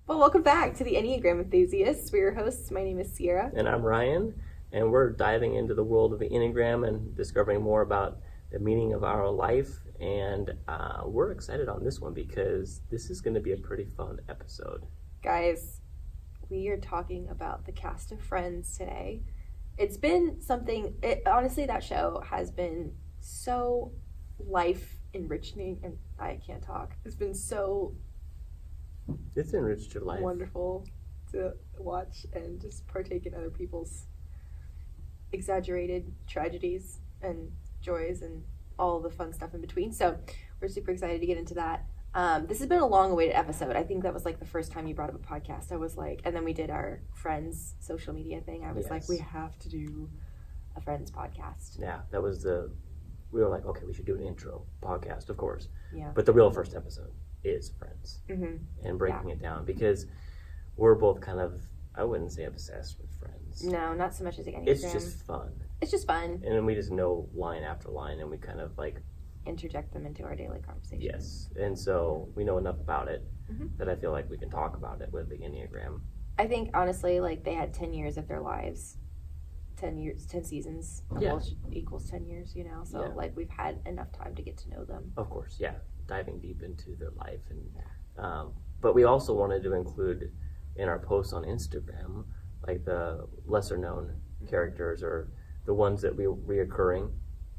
Well, welcome back to the Enneagram Enthusiasts. We're your hosts. My name is Sierra. And I'm Ryan, and we're diving into the world of the Enneagram and discovering more about the meaning of our life. And we're excited on this one because this is going to be a pretty fun episode. Guys, we are talking about the cast of Friends today. It's been something, honestly, that show has been so life-enriching, and I can't talk. It's been so... It's enriched your life. Wonderful to watch and just partake in other people's exaggerated tragedies and joys and all the fun stuff in between. So we're super excited to get into that. This has been a long-awaited episode. I think that was like the first time you brought up a podcast. I was like, and then we did our Friends social media thing. I was like, we have to do a Friends podcast. Yeah, that was we were like, okay, we should do an intro podcast, of course. Yeah. But the real first episode is Friends. Mm-hmm. And breaking it down because we're both kind of, I wouldn't say obsessed with Friends. No, not so much as Enneagram. It's just fun. It's just fun. And then we just know line after line and we kind of like interject them into our daily conversation. Yes. And so we know enough about it that I feel like we can talk about it with the Enneagram. I think honestly, like they had 10 years of their lives. 10 seasons equals 10 years, you know? So like we've had enough time to get to know them. Of course, yeah. Diving deep into their life. And but we also wanted to include in our posts on Instagram, like the lesser known characters or the ones that we reoccurring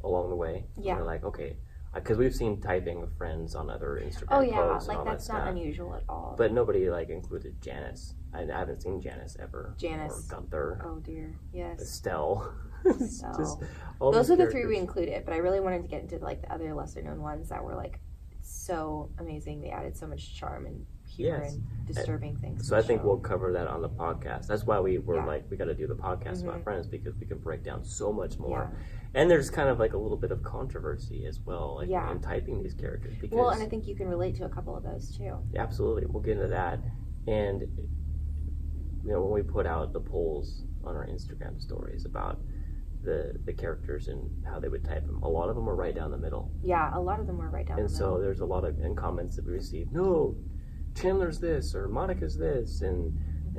along the way. Yeah. And we're like, okay, because we've seen typing of Friends on other Instagram posts. Oh yeah, posts like and all that's that not stuff. unusual at all. But nobody like included Janice. I haven't seen Janice ever. Janice. Or Gunther. Oh dear, yes. Estelle. Estelle. Those are the three we included, but I really wanted to get into like the other lesser known ones that were like so amazing. They added so much charm and humor and disturbing things. So I think we'll cover that on the podcast. That's why we were like, we got to do the podcast about Friends because we can break down so much more. Yeah. And there's kind of like a little bit of controversy as well, like in typing these characters. Because, well, and I think you can relate to a couple of those too. Absolutely, we'll get into that. And you know, when we put out the polls on our Instagram stories about the characters and how they would type them, a lot of them were right down the middle. Yeah, a lot of them were right down the middle. And so there's a lot of comments that we received, no, Chandler's this or Monica's this, and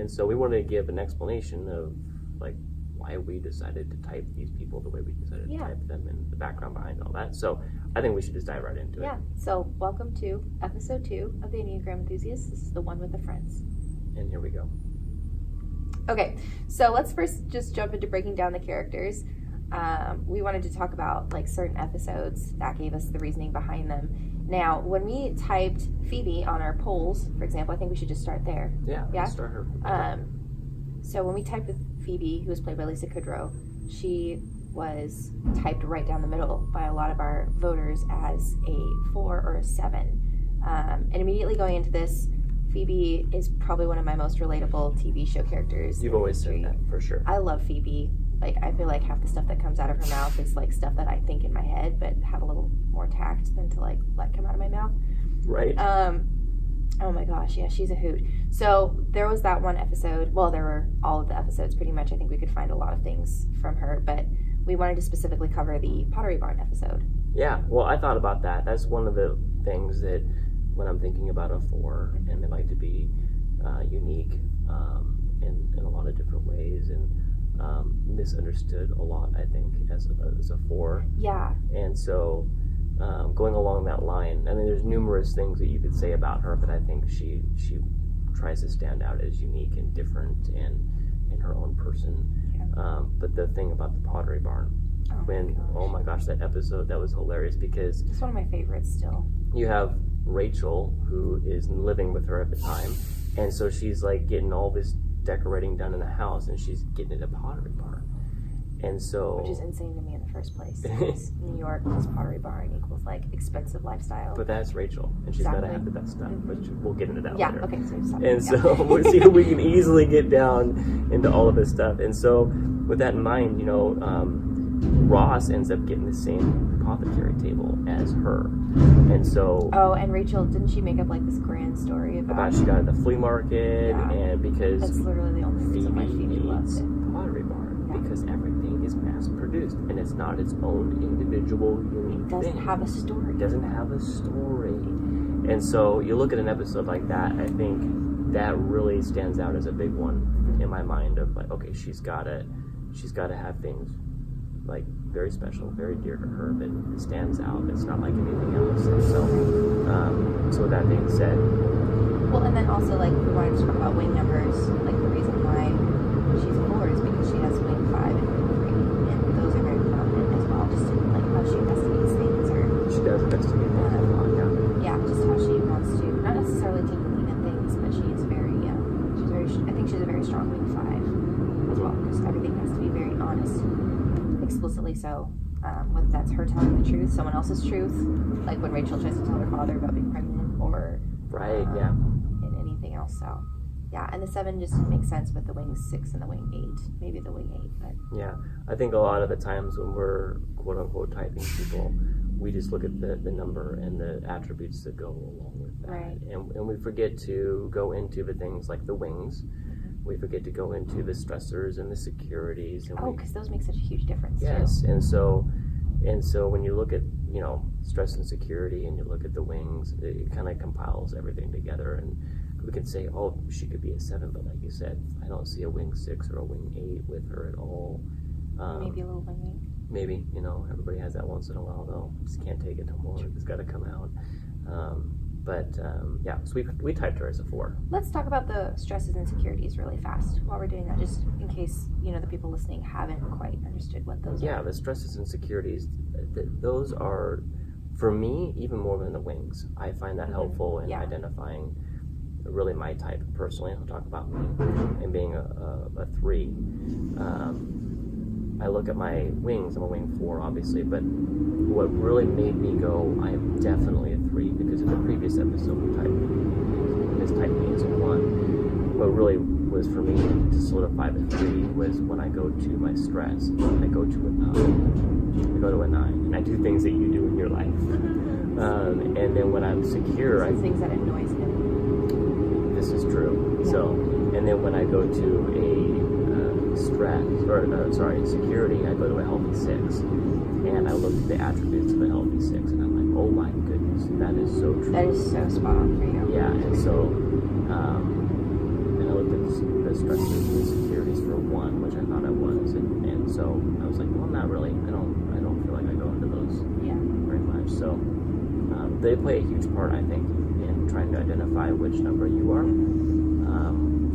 so we wanted to give an explanation of like why we decided to type these people the way we decided to type them and the background behind all that. So I think we should just dive right into it. Yeah, so welcome to episode 2 of the Enneagram Enthusiasts. This is the one with the Friends. And here we go. Okay, so let's first just jump into breaking down the characters. We wanted to talk about like certain episodes that gave us the reasoning behind them. Now, when we typed Phoebe on our polls, for example, I think we should just start there. Yeah, let's start her. So when we typed with Phoebe, who was played by Lisa Kudrow, she was typed right down the middle by a lot of our voters as a 4 or a 7. And immediately going into this, Phoebe is probably one of my most relatable TV show characters. You've always said that, for sure. I love Phoebe. Like, I feel like half the stuff that comes out of her mouth is like stuff that I think in my head, but have a little more tact than to like let come out of my mouth. Right. Oh my gosh, yeah, she's a hoot. So there was that one episode. Well, there were all of the episodes pretty much. I think we could find a lot of things from her, but we wanted to specifically cover the Pottery Barn episode. Yeah, well, I thought about that. That's one of the things that when I'm thinking about a 4, and they like to be unique in a lot of different ways, and misunderstood a lot, I think, as a 4. Yeah. And so going along that line, I mean, there's numerous things that you could say about her, but I think she tries to stand out as unique and different and in her own person. Yeah. But the thing about the Pottery Barn, oh my gosh, that episode, that was hilarious because it's one of my favorites still. You have Rachel, who is living with her at the time, and so she's like getting all this decorating done in the house, and she's getting it at Pottery Barn. And so, which is insane to me in the first place. New York plus Pottery Barn equals like expensive lifestyle. But that's Rachel, and she's got to have the best stuff. But we'll get into that later. Yeah. Okay. So we'll see if we can easily get down into all of this stuff. And so, with that in mind, you know, Ross ends up getting the same apothecary table as her, and so. Oh, and Rachel, didn't she make up like this grand story about she got it at the flea market, and because that's literally the only reason why Phoebe loves it. Pottery Barn, because everything is mass produced and it's not its own individual unique thing. It doesn't have a story. It doesn't have a story. And so you look at an episode like that, I think that really stands out as a big one in my mind of like, okay, she's got to have things like very special, very dear to her, that it stands out. It's not like anything else. And so with that being said, well, and then also like we wanted to talk about wing numbers. Like the reason why she's a 4 is because she has wing 5 and wing 3, and those are very prominent as well. Just in like how she investigates things, or she does investigate things a lot. Yeah, just how she wants to, not necessarily take the lead in things, but she is very, I think she's a very strong wing 5 as well, because everything has to be very honest, explicitly so. Whether that's her telling the truth, someone else's truth, like when Rachel tries to tell her father about being pregnant, or and anything else. So yeah, and the 7 just makes sense with the wing 6 and the wing 8, maybe the wing 8, but yeah, I think a lot of the times when we're quote unquote typing people, we just look at the number and the attributes that go along with that, right. and we forget to go into the things like the wings. We forget to go into the stressors and the securities. And because those make such a huge difference. Yes, too. and so when you look at stress and security, and you look at the wings, it kind of compiles everything together, and we can say, oh, she could be a 7, but like you said, I don't see a wing 6 or a wing 8 with her at all. Maybe a little wing 8. Maybe, everybody has that once in a while, though. Just can't take it no more. It's got to come out. So we typed her as a 4. Let's talk about the stresses and insecurities really fast while we're doing that, just in case, the people listening haven't quite understood what those are. Yeah, the stresses and insecurities, those are, for me, even more than the wings. I find that helpful in identifying really my type personally. I'll talk about me and being a 3. I look at my wings. I'm a wing 4, obviously, but what really made me go, I am definitely a 3, because in the previous episode we mistyped me as a 1. What really was for me to solidify the 3 was when I go to my stress, I go to a 9. I go to a 9, and I do things that you do in your life. And then when I'm secure, things that annoys him. This is true. So, and then when I go to a security, I go to a healthy 6, and I look at the attributes of a healthy 6, and I'm like, oh my goodness, that is so true. That is so spot on for you. Yeah, and so, and I looked at the stresses and insecurities for 1, which I thought I was, and so I was like, well, not really. I don't feel like I go into those very much. So, they play a huge part, I think, in trying to identify which number you are.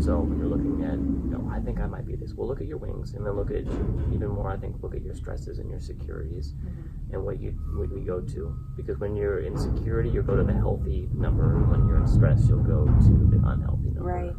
So when you're looking at, I think I might be this. Well, look at your wings, and then look at even more. I think look at your stresses and your securities, and what you go to. Because when you're in security, you'll go to the healthy number. When you're in stress, you'll go to the unhealthy number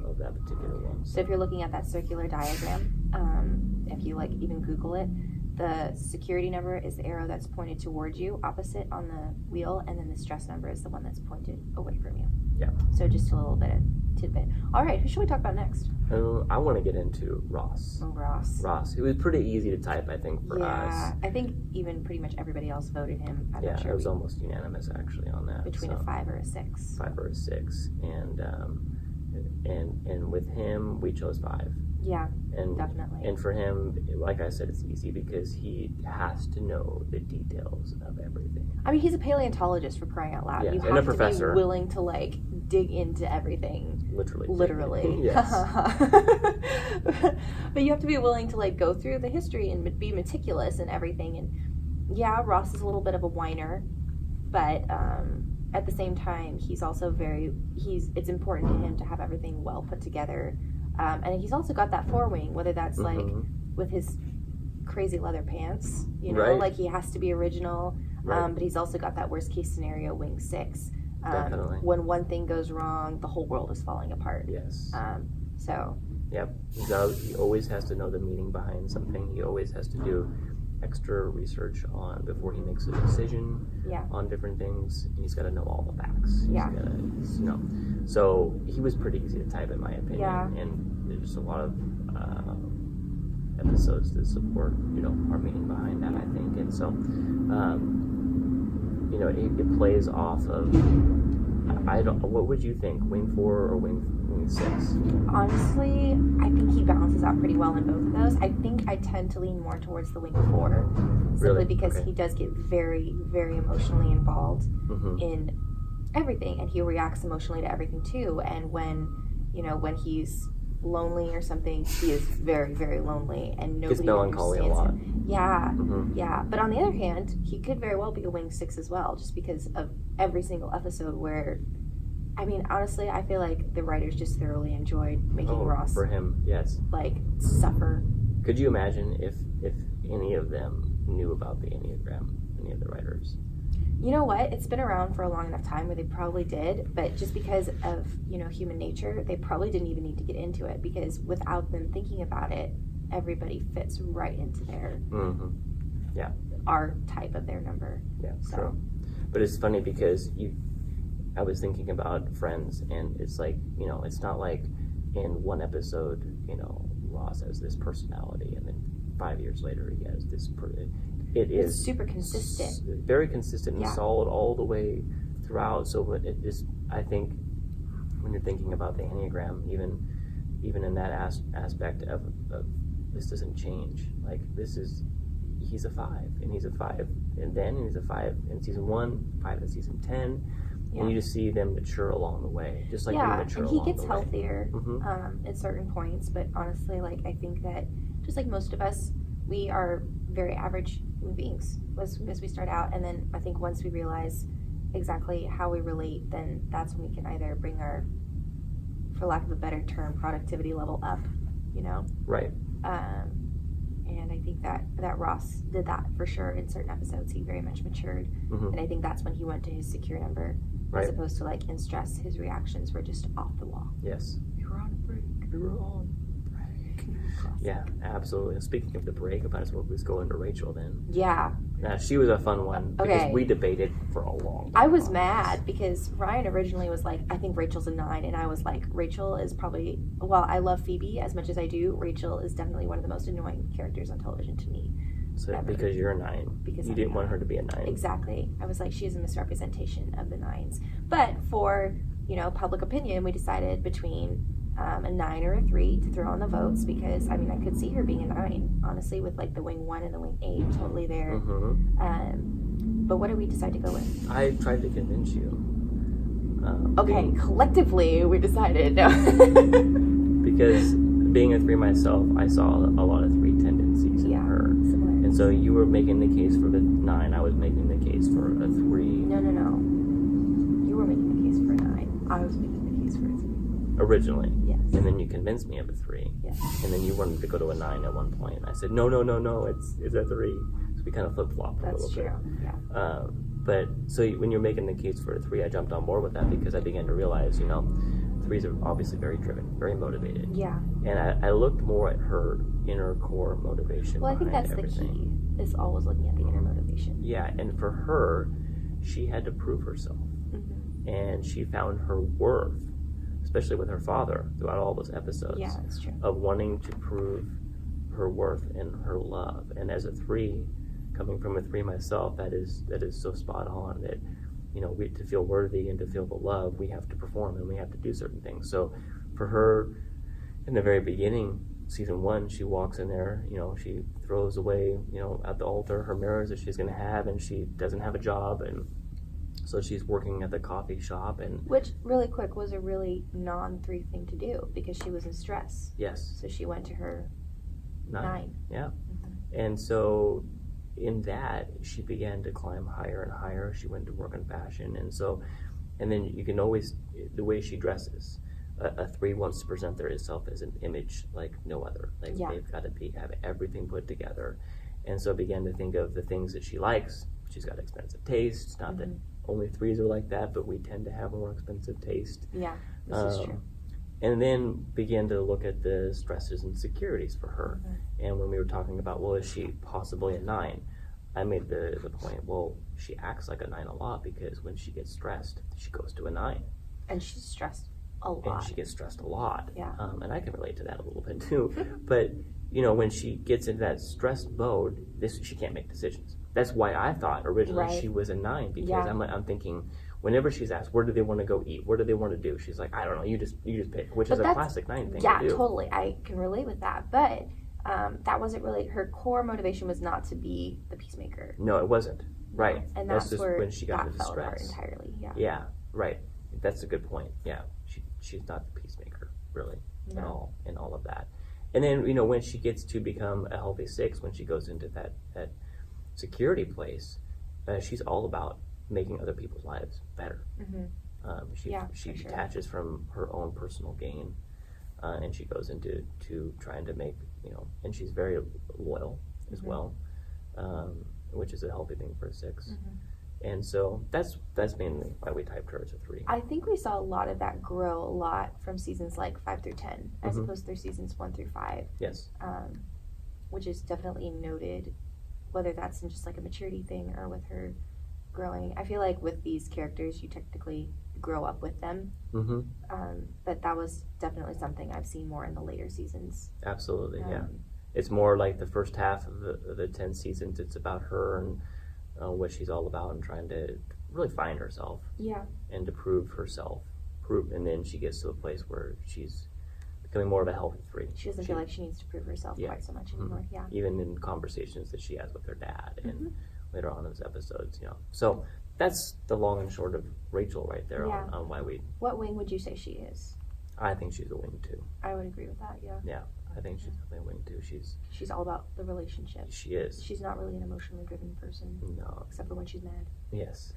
of that particular one. So if you're looking at that circular diagram, if you even Google it, the security number is the arrow that's pointed towards you, opposite on the wheel, and then the stress number is the one that's pointed away from you. Yeah. So just a little bit of tidbit. All right, who should we talk about next? I want to get into Ross. Oh, Ross. Ross. It was pretty easy to type, I think, for us. Yeah, I think even pretty much everybody else voted him. I'm not sure. It was almost unanimous, actually, on that. Between a 5 or a 6. 5 or a 6. And with him, we chose 5. Yeah, definitely. And for him, like I said, it's easy because he has to know the details of everything. I mean, he's a paleontologist, for crying out loud. Yes, you and have a professor. To be willing to dig into everything. Literally. Yes. But you have to be willing to go through the history and be meticulous and everything. And yeah, Ross is a little bit of a whiner, but at the same time, he's also it's important to him to have everything well put together. And he's also got that 4 wing, whether that's with his crazy leather pants, he has to be original. Right. But he's also got that worst case scenario wing 6. Definitely. When one thing goes wrong, the whole world is falling apart. Yes. So. Yep. He always has to know the meaning behind something. He always has to do extra research on before he makes a decision on different things, and he's got to know all the facts. So he was pretty easy to type, in my opinion, and there's just a lot of episodes that support our meaning behind that, I think. And so it plays off of, what would you think, wing 4 or wing 6? Honestly, I think he balances out pretty well in both of those. I think I tend to lean more towards the wing 4, simply because he does get very, very emotionally involved in everything, and he reacts emotionally to everything too. And when he's lonely or something, he is very, very lonely, and nobody Gets melancholy a lot. him. Yeah, Mm-hmm. yeah. But on the other hand, he could very well be a wing 6 as well, just because of every single episode where, I mean, honestly, I feel like the writers just thoroughly enjoyed making Ross for him, yes. like suffer. Could you imagine if any of them knew about the Enneagram, any of the writers? You know what? It's been around for a long enough time where they probably did, but just because of, human nature, they probably didn't even need to get into it, because without them thinking about it, everybody fits right into their our type of their number. Yeah, so. true. But it's funny because I was thinking about Friends, and it's like, it's not like in one episode, Ross has this personality, and then 5 years later he has this. It's super consistent, very consistent and solid all the way throughout. So it is, I think, when you're thinking about the Enneagram, even in that aspect of this doesn't change. Like, he's a 5, and he's a 5, and then he's a 5 in season 1, 5 in season 10. Yeah. And you just see them mature along the way, just like we mature along the way. And he gets healthier at certain points, but honestly, like, I think that just like most of us, we are very average human beings as we start out, and then I think once we realize exactly how we relate, then that's when we can either bring our, for lack of a better term, productivity level up, Right. And I think that Ross did that for sure in certain episodes. He very much matured, and I think that's when he went to his secure number, as opposed to like in stress, his reactions were just off the wall. Yes. We were on a break. Yeah, absolutely. Speaking of the break, I might as well just go into Rachel then. Yeah. Now, she was a fun one because we debated for a long time. I was mad because Ryan originally was like, I think Rachel's a 9, and I was like, Rachel is probably, well, I love Phoebe as much as I do. Rachel is definitely one of the most annoying characters on television to me. So ever. Because you're a 9. Because you didn't want her to be a 9. Exactly. I was like, she is a misrepresentation of the 9s. But for, public opinion, we decided between a 9 or a 3 to throw on the votes, because I mean, I could see her being a 9, honestly, with like the wing 1 and the wing 8 totally there. But what did we decide to go with? I tried to convince you. Collectively we decided no. Because being a 3 myself, I saw a lot of 3 tendencies in her. Similar. And so you were making the case for the 9, I was making the case for a 3. No. You were making the case for a 9. I was making the case for a 3. Originally. Yes. And then you convinced me of a 3. Yes. And then you wanted to go to a 9 at one point. I said, no, it's a 3. So we kind of flip-flopped a little bit. That's true, yeah. But, so when you're making the case for a 3, I jumped on board with that because I began to realize, 3s are obviously very driven, very motivated. Yeah. And I looked more at her inner core motivation. Well, I think that's everything. The key, is always looking at the inner motivation. Yeah, and for her, she had to prove herself. And she found her worth, especially with her father throughout all those episodes. Yeah, that's true. Of wanting to prove her worth and her love. And as a 3, coming from a 3 myself, that is so spot on that, we, to feel worthy and to feel the love, we have to perform and we have to do certain things. So for her, in the very beginning, season 1, she walks in there, she throws away, at the altar her mirrors that she's going to have, and she doesn't have a job, and so she's working at the coffee shop, and which, really quick, was a really non-3 thing to do because she was in stress. Yes. So she went to her 9. Yeah. And so in that, she began to climb higher and higher. She went to work in fashion, and then you can always, the way she dresses, a 3 wants to present herself as an image like no other. Like they've got to have everything put together. And so I began to think of the things that she likes. She's got expensive taste. It's not that only 3s are like that, but we tend to have more expensive taste. Yeah, this is true. And then began to look at the stresses and securities for her. And when we were talking about, well, is she possibly a 9? I made the point, well, she acts like a 9 a lot because when she gets stressed, she goes to a 9. And she's stressed a lot. And she gets stressed a lot. Yeah. And I can relate to that a little bit too. But, when she gets into that stressed mode, she can't make decisions. That's why I thought originally she was a 9, because I'm thinking, whenever she's asked, where do they want to go eat? What do they want to do? She's like, I don't know, you just pick, which is a classic 9 thing to do. Yeah, totally. I can relate with that. But that wasn't really, her core motivation was not to be the peacemaker. No, it wasn't. Right. And that's just where when she got that into fell stress. apart entirely. Yeah. Yeah. Right. That's a good point. Yeah. She's not the peacemaker, really, at all, in all of that. And then, when she gets to become a healthy 6, when she goes into that security place, she's all about making other people's lives better. She detaches from her own personal gain, and she goes into trying to make, and she's very loyal as well, which is a healthy thing for a 6. And so that's mainly why we typed her as a 3. I think we saw a lot of that grow a lot from seasons like 5 through 10, as opposed to seasons 1 through 5. Yes. Which is definitely noted, whether that's in just like a maturity thing or with her growing. I feel like with these characters, you technically grow up with them. But that was definitely something I've seen more in the later seasons. Absolutely, yeah. It's more like the first half of the 10 seasons, it's about her and what she's all about and trying to really find herself. Yeah. And to prove herself. And then she gets to a place where she's becoming more of a healthy 3. She doesn't feel like she needs to prove herself quite so much anymore. Yeah. Even in conversations that she has with her dad and later on in those episodes, So that's the long and short of Rachel right there on why we... What wing would you say she is? I think she's a wing 2. I would agree with that, yeah. Yeah, I think she's definitely a wing 2. She's all about the relationship. She is. She's not really an emotionally driven person. No. Except for when she's mad. Yes.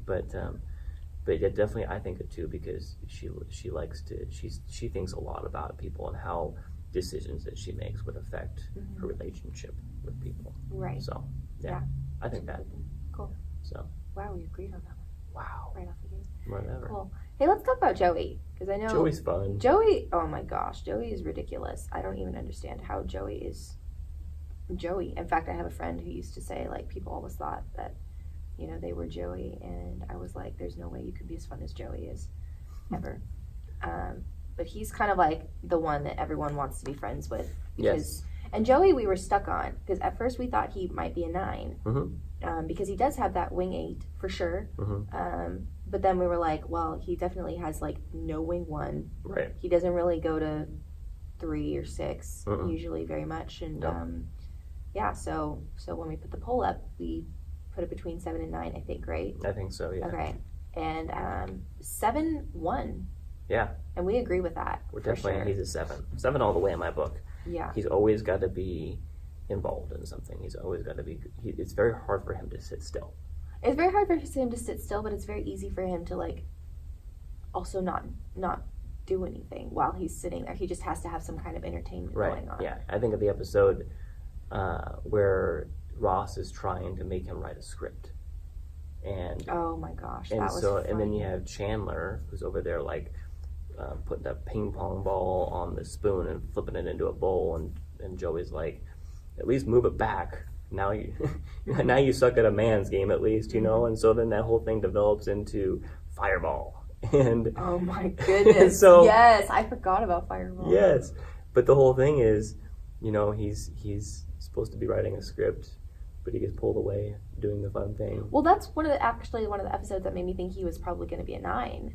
But yeah, definitely I think a 2 because she likes to... She thinks a lot about people and how decisions that she makes would affect her relationship with people. Right. So, yeah. I think that. Cool. So. Wow, we agreed on that one. Wow. Right off the gate. Whatever. Cool. Hey, let's talk about Joey. Because I know... Joey's fun. Joey, oh my gosh. Joey is ridiculous. I don't even understand how Joey is... Joey. In fact, I have a friend who used to say, like, people always thought that, they were Joey. And I was like, there's no way you could be as fun as Joey is. Ever. But he's kind of like the one that everyone wants to be friends with. Because, and Joey we were stuck on. Because at first we thought he might be a 9. Because he does have that wing 8 for sure. But then we were like, well, he definitely has like no wing 1. Right. He doesn't really go to 3 or 6 usually very much. And so when we put the poll up, we put it between 7 and 9, I think, right? I think so, yeah. Okay. And 7 won. Yeah. And we agree with that. We're definitely, he's a 7. 7 all the way in my book. Yeah. He's always got to be involved in something. He's always got to be, it's very hard for him to sit still. It's very hard for him to sit still, but it's very easy for him to like also not do anything while he's sitting there. He just has to have some kind of entertainment going on. Yeah. I think of the episode where Ross is trying to make him write a script. And oh my gosh, and that was so funny. And then you have Chandler who's over there like putting a ping pong ball on the spoon and flipping it into a bowl, and Joey's like, at least move it back. Now you suck at a man's game at least, and so then that whole thing develops into Fireball. And oh my goodness. So, yes, I forgot about Fireball. Yes. But the whole thing is, he's supposed to be writing a script, but he gets pulled away doing the fun thing. Well, that's one of the episodes that made me think he was probably going to be a 9.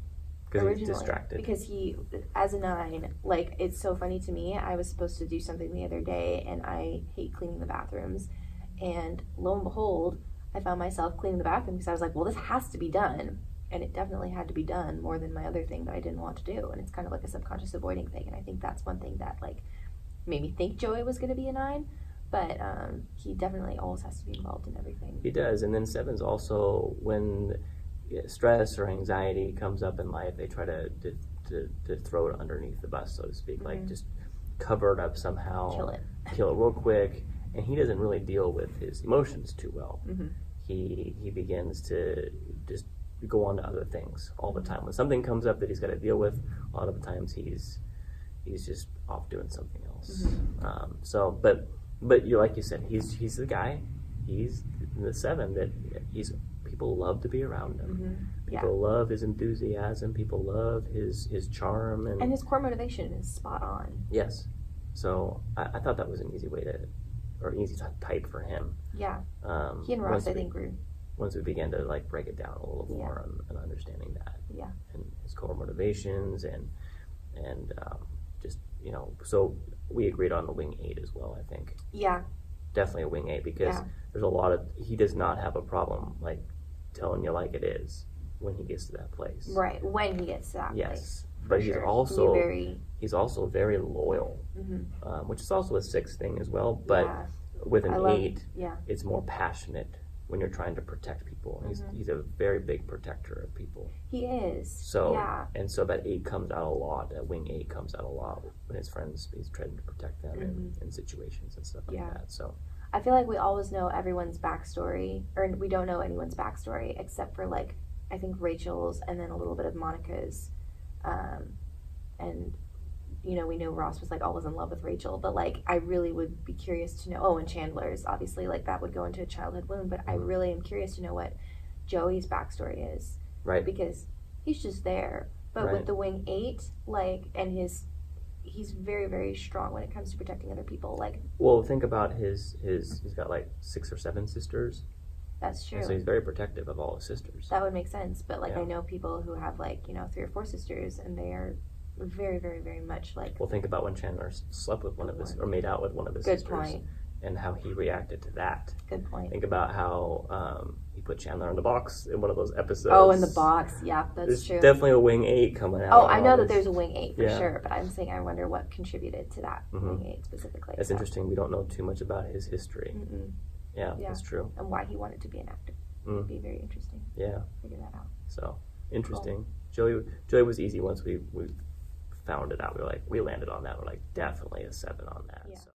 Because he's distracted. Because he, as a 9, like, it's so funny to me. I was supposed to do something the other day, and I hate cleaning the bathrooms. And lo and behold, I found myself cleaning the bathroom because I was like, well, this has to be done. And it definitely had to be done more than my other thing that I didn't want to do. And it's kind of like a subconscious avoiding thing. And I think that's one thing that, like, made me think Joey was going to be a 9. But he definitely always has to be involved in everything. He does. And then 7's also when stress or anxiety comes up in life, they try to throw it underneath the bus, so to speak. Like, just cover it up somehow. Kill it real quick. And he doesn't really deal with his emotions too well. He begins to just go on to other things all the time. When something comes up that he's got to deal with, a lot of the times he's just off doing something else. But you, like you said, he's the guy. He's the 7 that people love to be around him. People love his enthusiasm. People love his charm and his core motivation is spot on. Yes. So I thought that was an easy way easy type for him. Yeah. He and Ross, I think, grew. Once we began to like break it down a little more and understanding that. Yeah. And his core motivations and just, so we agreed on the wing 8 as well, I think. Yeah. Definitely a wing 8 because there's a lot of, he does not have a problem like telling you like it is. when he gets to that place. Right, when he gets to that place. Yes, but sure. he's also very loyal, which is also a 6 thing as well. But with an 8, it's more passionate when you're trying to protect people. He's a very big protector of people. He is. So that 8 comes out a lot. That wing 8 comes out a lot when his friends. He's trying to protect them in situations and stuff like that. So I feel like we always know everyone's backstory, or we don't know anyone's backstory except for like I think Rachel's and then a little bit of Monica's, and you know, we know Ross was like always in love with Rachel, but like I really would be curious to know. Oh, and Chandler's obviously, like that would go into a childhood wound, but I really am curious to know what Joey's backstory is, right? Because he's just there, but with the wing 8, like, and he's very, very strong when it comes to protecting other people. Like, well, think about he's got like 6 or 7 sisters. That's true. And so he's very protective of all his sisters. That would make sense, but like I know people who have like 3 or 4 sisters, and they are very, very, very much like. Well, think about when Chandler slept with one of his, or made out with one of his sisters. Good point. And how he reacted to that. Good point. Think about how he put Chandler in the box in one of those episodes. Oh, in the box. Yeah, that's true. There's definitely a wing 8 coming out. Oh, I know that there's a wing 8 for sure, but I'm saying I wonder what contributed to that wing 8 specifically. That's interesting. We don't know too much about his history. Yeah, that's true. And why he wanted to be an actor. It'd be very interesting. Yeah. Figure that out. So, interesting. Cool. Joey was easy once we found it out. We landed on that. We're like, definitely a 7 on that. Yeah. So.